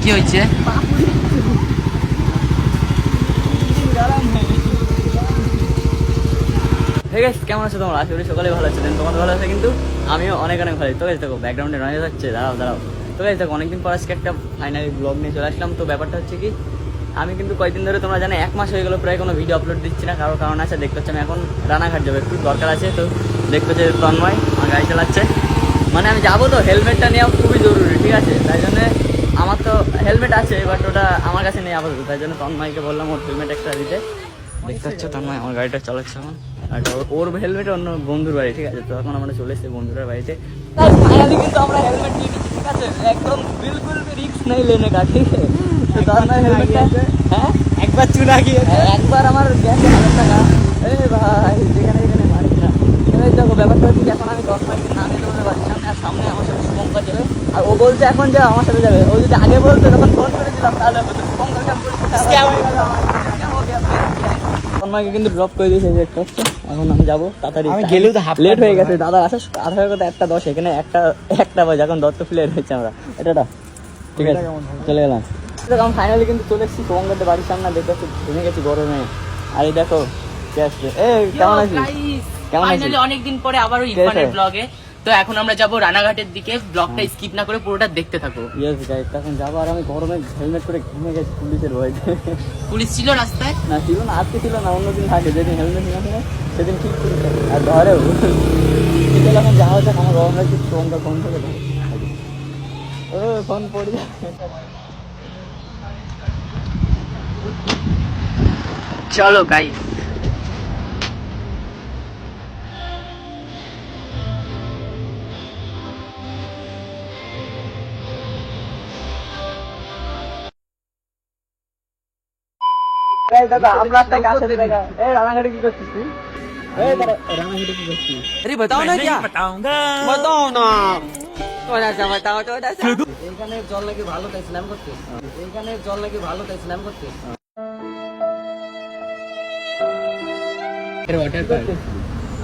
কি হয়েছে? ঠিক আছে, কেমন আছো তোমরা? আশা করি সকালে ভালো আছো। তোমাদের ভালো আছে, কিন্তু আমিও অনেক অনেক ভালো। তো দেখো ব্যাকগ্রাউন্ডে নয়েজ হচ্ছে, দাঁড়াও। তো দেখো অনেকদিন পর আজকে একটা ফাইনালি ব্লগ নিয়ে চলে আসলাম। তো ব্যাপারটা হচ্ছে কি, আমি কিন্তু কয়েকদিন ধরে তোমরা জানো 1 মাস হয়ে গেলো প্রায় কোনো ভিডিও আপলোড দিচ্ছি না। কারণ আছে, দেখতে হচ্ছে আমি এখন রানাঘাট যাবো, একটু দরকার আছে। তো দেখতে হচ্ছে তন্ময় আমার গাড়ি চালাচ্ছে, মানে আমি যাবো, তো হেলমেটটা নেওয়া খুবই জরুরি, ঠিক আছে? তাই জন্য আমার তো হেলমেট আছে, বাট ওটা আমার কাছে নেই আপাতত। তাই জন্য তন্ময়কে বললাম ওর হেলমেট একটা দিতে। দেখতে হচ্ছে তন্ময় আমার গাড়িটা চালাচ্ছে এখন, আর ওর হেলমেট অন্য বন্ধুর বাড়ি, ঠিক আছে? তো এখন আমরা চলে এসেছি বন্ধুদের বাড়িতে। ফাইনালি কিন্তু আমরা হেলমেট নিয়ে নিচ্ছি, ঠিক আছে? একদম বিলকুল রিস্ক নেই লেনে কা, ঠিক আছে? তো তন্ময় হেলমেটটা হ্যাঁ একবার চুনা গিয়েছে, একবার আমার গেছে 1000 টাকা। এই ভাই যেখানে যেখানে মারিস না। এবার দেখো ব্যাপারটা হচ্ছে, এখন আমি তন্ময়কে নামিয়ে দেবো বাড়ির সামনে, আর সামনে আমার সাথে শুভঙ্কর যাবে। আর ও বলছে এখন যা আমার সাথে যাবে। ও যদি আগে বলতো তখন ফোন করেছিলাম, তাহলে শুভঙ্করকে তন্ময়কে কিন্তু ড্রপ করে দিয়েছে। এখন আমি যাবো তাড়াতাড়ি, আমি গেলেও তো লেট হয়ে গেছে। দাদা আসা আধা কথা 1:10, এখানে একটা বাজে। এখন দত্ত ফ্লেয়ার হয়েছে আমরা এটা ঠিক আছে, চলে গেলাম। আমি ফাইনালি কিন্তু চলে এসেছি শুভঙ্করদের বাড়ির সামনে। দেখতে পাচ্ছি ঘুমে গেছি গরমে। আর এই দেখো কে আসছে। কেমন আছিস? ফাইনালি অনেকদিন পরে আবার ওই ইরফানের ব্লগে। তো এখন আমরা যাবো রানাঘাটের দিকে, ব্লগটা স্কিপ না করে পুরোটা দেখতে থাকো। ইয়েস গাইস, এখন যাবো। আর আমি গরমে হেলমেট করে ঘুমে গেছি পুলিশের ভয়তে। পুলিশ ছিল রাস্তায়? না ছিল না, আজকে ছিল না, অন্যদিন থাকে। যেদিন হেলমেট না থাকে সেদিন ঠিক পুলিশ থাকে। আর ধরেও বিকেল এখন যাওয়া যাক, আমার গরম লাগছে। ফোনটা ফোন থেকে ও ফোন পড়ে যাবে। চলো গাইস। দাদা আমরা একটা কাছে দেখা। রানাঘাটে কি করছিস তুই? রানাঘাটে কি করছিস? আরে बताओ ना, क्या बताओ ना। बताओ तो এইখানে জল নাকি ভালো তাই স্নান করতে। এইখানে জল নাকি ভালো তাই স্নান করতে।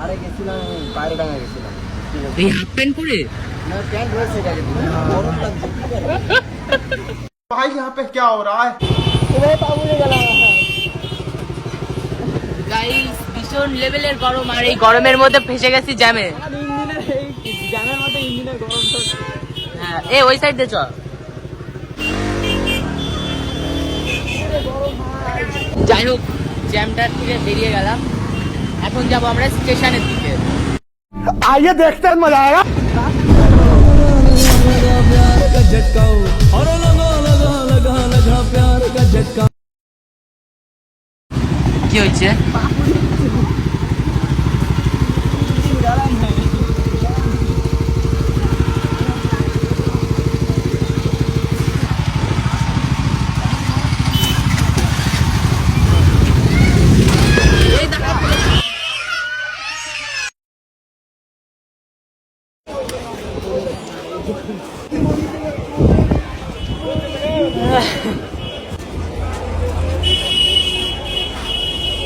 আরে গেছিলাম বাইরে ডাঙা গেছিলাম। এই হাফ প্যান্ট পরে? না প্যান্ট রয়েছে গাড়ি, গরম লাগছে। भाई यहाँ पे क्या हो रहा है? গাইস ভীষণ লেভেলের গরম, আর এই গরমের মধ্যে ফেসে গেছি জ্যামে। জ্যামের মধ্যে ইঞ্জিনের গরম। হ্যাঁ ওই সাইড দিয়ে চল। যাই হোক, জ্যামটার থেকে বেরিয়ে গেলাম। এখন যাবো আমরা স্টেশনের দিকে। आइए देखते हैं मजा आएगा। কি হয়েছে?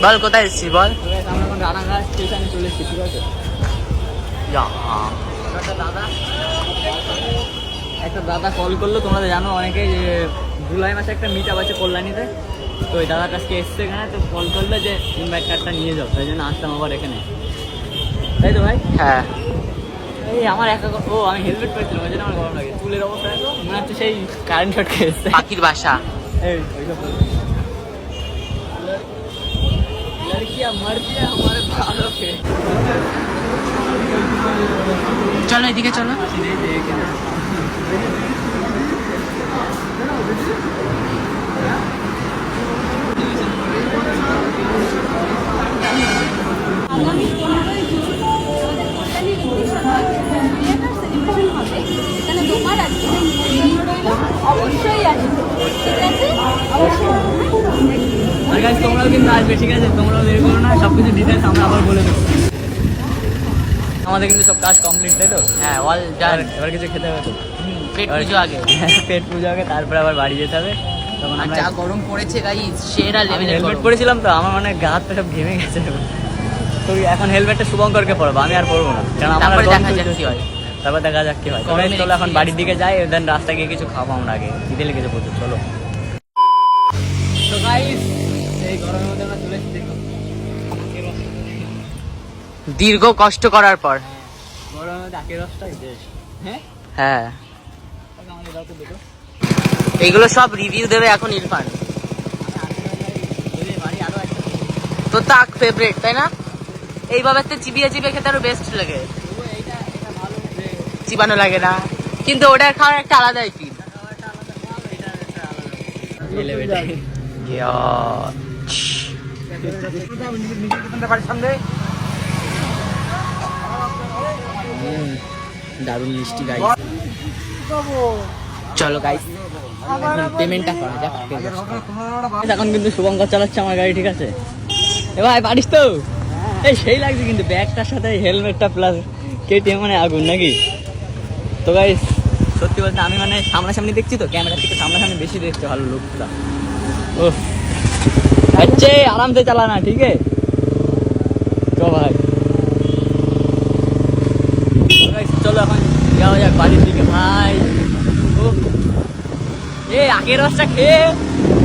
বল কোথায় এসেছি বল। আমরা এখন রানাঘাট স্টেশনে চলে এসেছি, ঠিক আছে? একটা দাদা কল করলো, তোমরা জানো অনেকে, যে জুলাই মাসে একটা মিট আপ আছে কল্যাণীতে। তো ওই দাদার কাছকে এসছে এখানে। তো কল করলো যে ইনভাইট কার্ডটা নিয়ে যাও, তাই জন্য আসলাম আবার এখানে, তাই তো ভাই? হ্যাঁ এই আমার আমি হেলমেট পরেছিলাম, ওই জন্য আমার গরম লাগে। চুলের অবস্থা দেখো, মনে হচ্ছে সেই কারেন্ট শর্ট খেয়েছে। পাখির বাসা। এই ওইসব লড়কিয়া মরজি हमारे बालों पे। চলো এদিকে চলো। আগামী 15ই জুন আমাদের কল্যাণীর একটি সভায় ক্রিয়েটার সেলিব্রেশন হবে। এখানে তোমার আজকে রইল, অবশ্যই আসবে, ঠিক আছে? অবশ্যই। আর গাইস তোমরাও কিন্তু আসবে, ঠিক আছে? তোমরাও দেরি করো না, সবকিছু ডিটেলস আমরা আবার বলে দেবো। আমাদের কিন্তু সব কাজ কমপ্লিট, তাই তো? হ্যাঁ অল ডান। এবার কিছু খেতে হবে তো। পেট পুজো আগে। পেট পুজো আগে, তারপরে আবার বাড়ি যেতে হবে। তখন আর আমরা যা গরম পড়েছে গাইস, সেরা লেভেলের হেলমেট গরম। পরেছিলাম তো, আমার মানে গা হাত পা সব ঘেমে গেছে। তো এখন হেলমেটটা শুভঙ্করকে পরবো, আমি আর পরবো না, কারণ আমার তারপরে গরম দেখা যাক চলছে। কি হয়। তারপর দেখা যাক কি হয়। তো guys, চলো এখন বাড়ির দিকে যাই, দেন রাস্তায় গিয়ে কিছু খাবো আমরা আগে, খিদে লেগেছে প্রচুর। চলো। তো গাইস এই গরমের মধ্যে আমরা চলে এসেছি, দেখো দীর্ঘ কষ্ট করার পর। গরমের মধ্যে আখের রসটাই বেশ। হ্যাঁ হ্যাঁ, আমাদের দাও তো দেখো। এইগুলো সব রিভিউ দেবে এখন ইরফান। বাড়ি আরো একটা তোর তো আখ ফেভারিট, তাই না? এইভাবে তো চিবিয়ে চিবিয়ে খেতে আরো বেস্ট লাগে। এইটা ভালো যে চিবানো লাগে না, কিন্তু ওটার খাওয়ার একটা আলাদাই ফিল। দারুণ মিষ্টি গাইস। চলো গাইস, পেমেন্টটা করা যাক। এখন কিন্তু শুভঙ্কর চালাচ্ছে আমার গাড়ি, ঠিক আছে? এ ভাই পারিস তো? এই সেই লাগছে কিন্তু ব্যাগটার সাথে হেলমেটটা প্লাস কেটিএম, মানে আগুন নাকি? তো গাইস সত্যি বলতে আমি মানে সামনাসামনি দেখছি তো, ক্যামেরা থেকে সামনাসামনি বেশি দেখতে ভালো লুকটা। ও আচ্ছা আরামসে চালানা, ঠিক আছে? তো ভাই চলো এখন যাওয়া যাক বাড়ির দিকে ভাই। ও এ আগের রসটা খেয়ে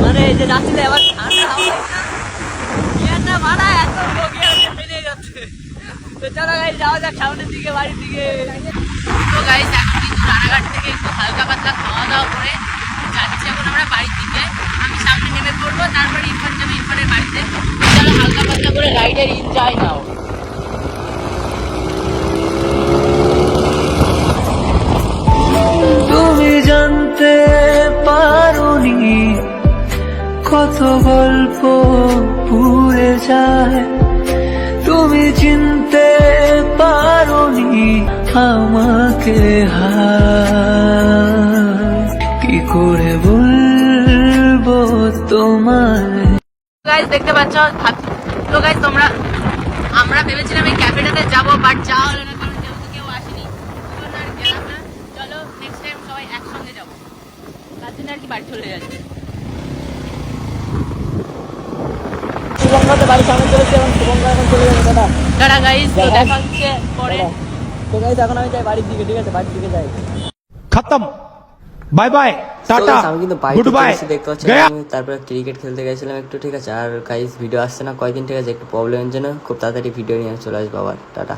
মানে এই যে যাচ্ছিল এবার ঠান্ডা হাওয়া মারা এত বকে ফেলে যাচ্ছে। তো চলো গাইস যাওয়া যাক সামনের দিকে, বাড়ির দিকে। তো গাইস এখন কিন্তু রানাঘাট থেকে একটু হালকা পাতলা খাওয়া দাওয়া করে যাচ্ছি এখন আমরা বাড়ির দিকে। আমি সামনে নেমে পড়বো, তারপরে ইরফান যাবে ইরফানের বাড়িতে। চলো হালকা পাতলা করে রাইডের এনজয় নাও। তুমি জানতে পারোনি কত গল্প পুড়ে যায়, তুমি চিনতে পারোনি আমাকে, হায় কি করে বলবো তোমায়। গাইস দেখতে পাচ্ছ, তো গাইস আমরা ভেবেছিলাম এই ক্যাফেটাতে যাবো, বাট যাওয়া হলো না কারণ যেহেতু কেউ আসেনি। চলো নেক্সট টাইম সবাই একসঙ্গে যাবো, তার জন্য আর কি বাড়ি চলে যাচ্ছে। শুভঙ্কর বাড়ির সামনে চলেছে, এখন শুভঙ্কর এখন চলে যাবে দাদা। টাটা গাইস, তো দেখা হচ্ছে পরে। তো গাইস এখন আমি যাই বাড়ির দিকে, ঠিক আছে? বাড়ির দিকে যাই। खत्म बाय बाय टाटा আমি কিন্তু गुड बाय দেখতে পাচ্ছি गया। আমি তারপরে ক্রিকেট খেলতে গেছিলাম একটু, ঠিক আছে? আর গাইস ভিডিও আসছে না কয়েকদিন, ঠিক আছে? একটু প্রবলেমের জন্য খুব তাড়াতাড়ি ভিডিও নিয়ে চলে আসবো আবার। টাটা।